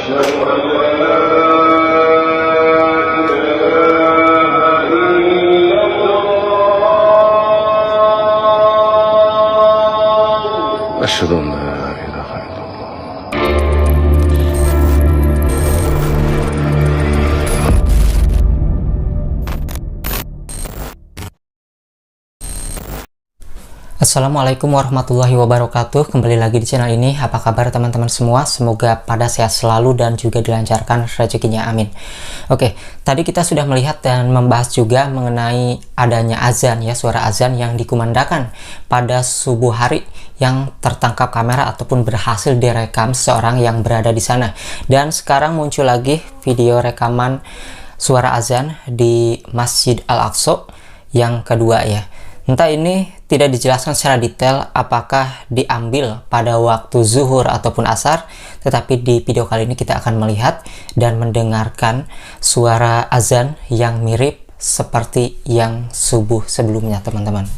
أشهد أن لا إله إلا الله. Assalamualaikum warahmatullahi wabarakatuh. Kembali lagi di channel ini. Apa kabar teman-teman semua? Semoga pada sehat selalu dan juga dilancarkan rezekinya, amin. Oke, tadi kita sudah melihat dan membahas juga mengenai adanya azan ya, suara azan yang dikumandangkan pada subuh hari yang tertangkap kamera ataupun berhasil direkam seseorang yang berada di sana. Dan sekarang muncul lagi video rekaman suara azan di Masjid Al-Aqsa yang kedua ya. Entah ini tidak dijelaskan secara detail apakah diambil pada waktu zuhur ataupun asar, tetapi di video kali ini kita akan melihat dan mendengarkan suara azan yang mirip seperti yang subuh sebelumnya, teman-teman.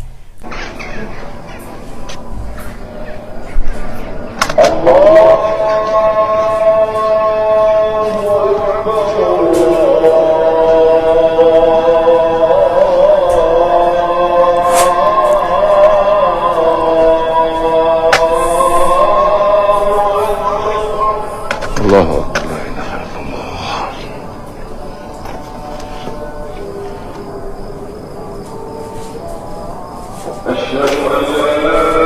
Allahu Akbar, la ilaha illallah. Asyhadu an la ilaha illallah.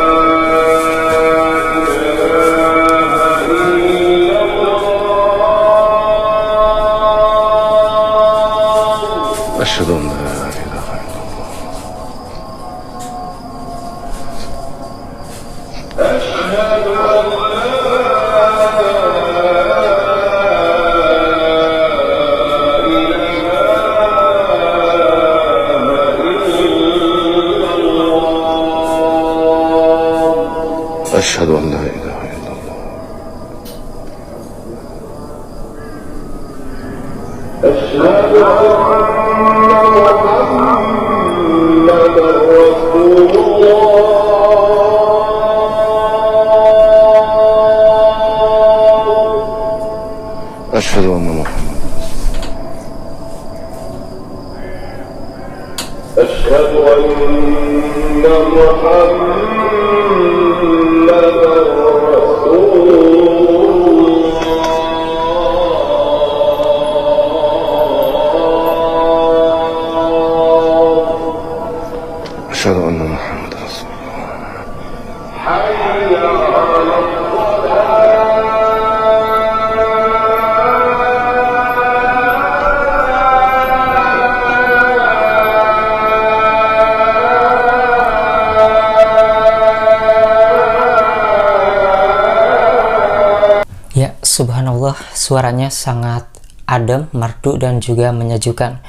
Asyhadu an la ilaha illallah. Asyhadu an أشهد أن لا إله إلا الله. أشهد أن محمدا رسول الله. أشهد أن محمدا أشهد أن أشهد أن محمد رسول الله. حي على Ya, subhanallah, suaranya sangat adem, merdu, dan juga menyejukkan.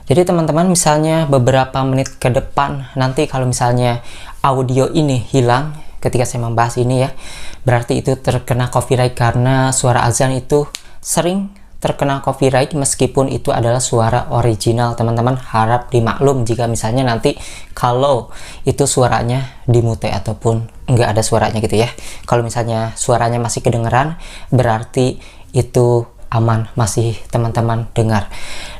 Jadi teman-teman, misalnya beberapa menit ke depan nanti kalau misalnya audio ini hilang ketika saya membahas ini ya, berarti itu terkena copyright karena suara azan itu sering terkena copyright meskipun itu adalah suara original. Teman-teman harap dimaklum jika misalnya nanti kalau itu suaranya dimute ataupun nggak ada suaranya gitu ya. Kalau misalnya suaranya masih kedengeran, berarti itu aman, masih teman-teman dengar.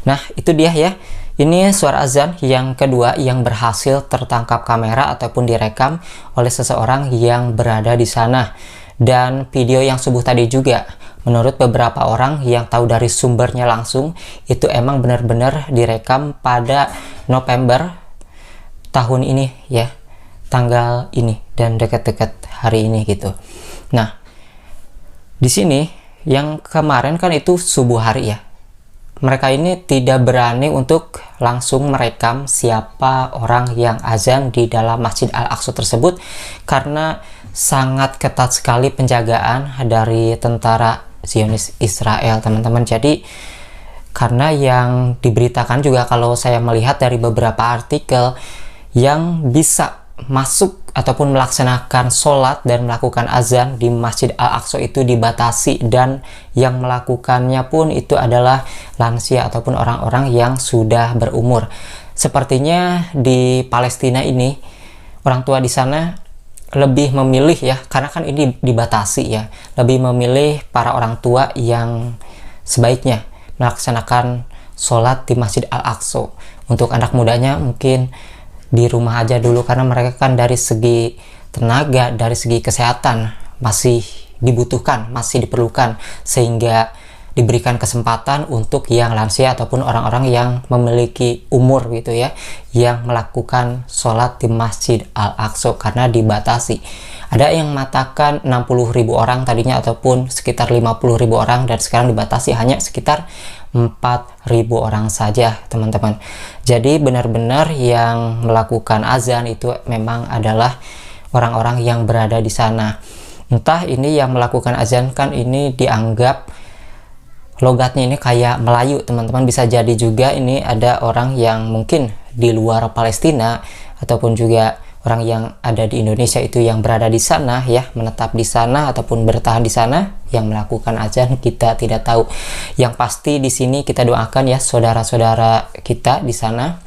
Nah, itu dia ya. Ini suara azan yang kedua yang berhasil tertangkap kamera ataupun direkam oleh seseorang yang berada di sana. Dan video yang subuh tadi juga, menurut beberapa orang yang tahu dari sumbernya langsung, itu emang benar-benar direkam pada November tahun ini ya, tanggal ini dan dekat-dekat hari ini gitu. Nah, di sini yang kemarin kan itu subuh hari ya. Mereka ini tidak berani untuk langsung merekam siapa orang yang azan di dalam Masjid Al-Aqsa tersebut karena sangat ketat sekali penjagaan dari tentara Zionis Israel, teman-teman. Jadi karena yang diberitakan juga, kalau saya melihat dari beberapa artikel, yang bisa masuk ataupun melaksanakan sholat dan melakukan azan di Masjid Al-Aqsa itu dibatasi, dan yang melakukannya pun itu adalah lansia ataupun orang-orang yang sudah berumur. Sepertinya di Palestina ini orang tua di sana lebih memilih ya, karena kan ini dibatasi ya, lebih memilih para orang tua yang sebaiknya melaksanakan sholat di Masjid Al-Aqsa. Untuk anak mudanya mungkin di rumah aja dulu, karena mereka kan dari segi tenaga, dari segi kesehatan masih dibutuhkan, masih diperlukan, sehingga diberikan kesempatan untuk yang lansia ataupun orang-orang yang memiliki umur gitu ya, yang melakukan sholat di Masjid Al-Aqsa karena dibatasi. Ada yang mengatakan 60.000 orang tadinya ataupun sekitar 50.000 orang, dan sekarang dibatasi hanya sekitar 4.000 orang saja teman-teman. Jadi benar-benar yang melakukan azan itu memang adalah orang-orang yang berada di sana. Entah ini yang melakukan azan kan ini dianggap logatnya ini kayak Melayu teman-teman, bisa jadi juga ini ada orang yang mungkin di luar Palestina ataupun juga orang yang ada di Indonesia itu yang berada di sana ya, menetap di sana ataupun bertahan di sana yang melakukan azan, kita tidak tahu. Yang pasti di sini kita doakan ya saudara-saudara kita di sana,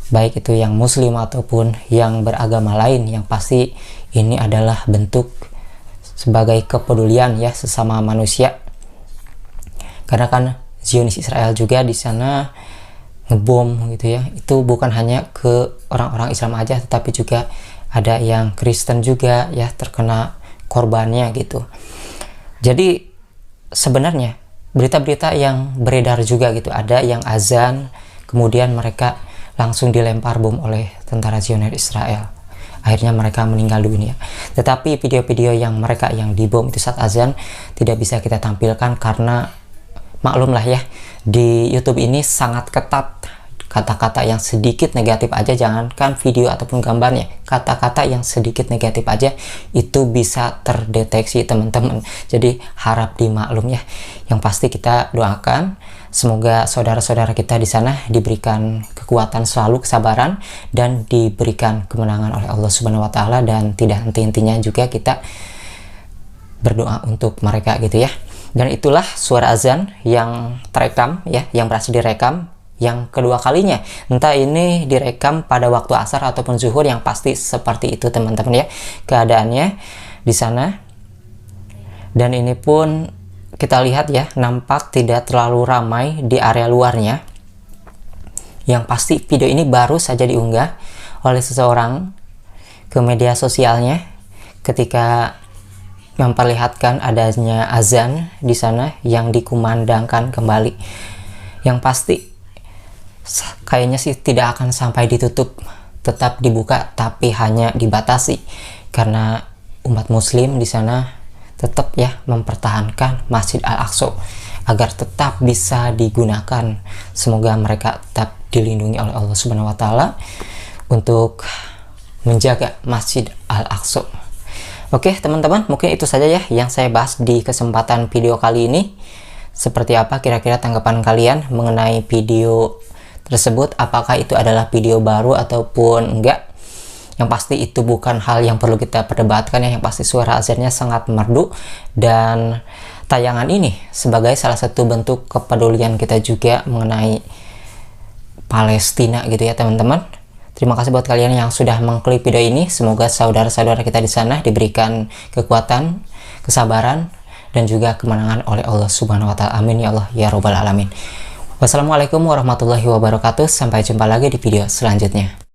baik itu yang muslim ataupun yang beragama lain, yang pasti ini adalah bentuk sebagai kepedulian ya sesama manusia. Karena kan Zionis Israel juga di sana ngebom gitu ya, itu bukan hanya ke orang-orang Islam aja, tetapi juga ada yang Kristen juga ya terkena korbannya gitu. Jadi sebenarnya berita-berita yang beredar juga gitu, ada yang azan kemudian mereka langsung dilempar bom oleh tentara Zionis Israel, akhirnya mereka meninggal dunia. Tetapi video-video yang mereka yang dibom itu saat azan tidak bisa kita tampilkan karena maklum lah ya, di YouTube ini sangat ketat, kata-kata yang sedikit negatif aja, jangankan video ataupun gambarnya, kata-kata yang sedikit negatif aja itu bisa terdeteksi teman-teman. Jadi harap dimaklum ya. Yang pasti kita doakan semoga saudara-saudara kita di sana diberikan kekuatan selalu, kesabaran, dan diberikan kemenangan oleh Allah Subhanahu wa Ta'ala, dan tidak henti-hentinya juga kita berdoa untuk mereka gitu ya. Dan itulah suara azan yang terekam ya, yang berhasil direkam yang kedua kalinya. Entah ini direkam pada waktu asar ataupun zuhur, yang pasti seperti itu teman-teman ya keadaannya di sana. Dan ini pun kita lihat ya, nampak tidak terlalu ramai di area luarnya. Yang pasti video ini baru saja diunggah oleh seseorang ke media sosialnya ketika memperlihatkan adanya azan di sana yang dikumandangkan kembali. Yang pasti kayaknya sih tidak akan sampai ditutup, tetap dibuka tapi hanya dibatasi karena umat muslim di sana tetap ya mempertahankan Masjid Al-Aqsa agar tetap bisa digunakan. Semoga mereka tetap dilindungi oleh Allah Subhanahu wa Ta'ala untuk menjaga Masjid Al-Aqsa. Oke teman-teman, mungkin itu saja ya yang saya bahas di kesempatan video kali ini. Seperti apa kira-kira tanggapan kalian mengenai video tersebut? Apakah itu adalah video baru ataupun enggak? Yang pasti itu bukan hal yang perlu kita perdebatkan ya. Yang pasti suara azannya sangat merdu, dan tayangan ini sebagai salah satu bentuk kepedulian kita juga mengenai Palestina gitu ya teman-teman. Terima kasih buat kalian yang sudah mengklik video ini. Semoga saudara-saudara kita di sana diberikan kekuatan, kesabaran, dan juga kemenangan oleh Allah Subhanahu wa Ta'ala. Amin ya Allah ya Rabbal Alamin. Wassalamualaikum warahmatullahi wabarakatuh. Sampai jumpa lagi di video selanjutnya.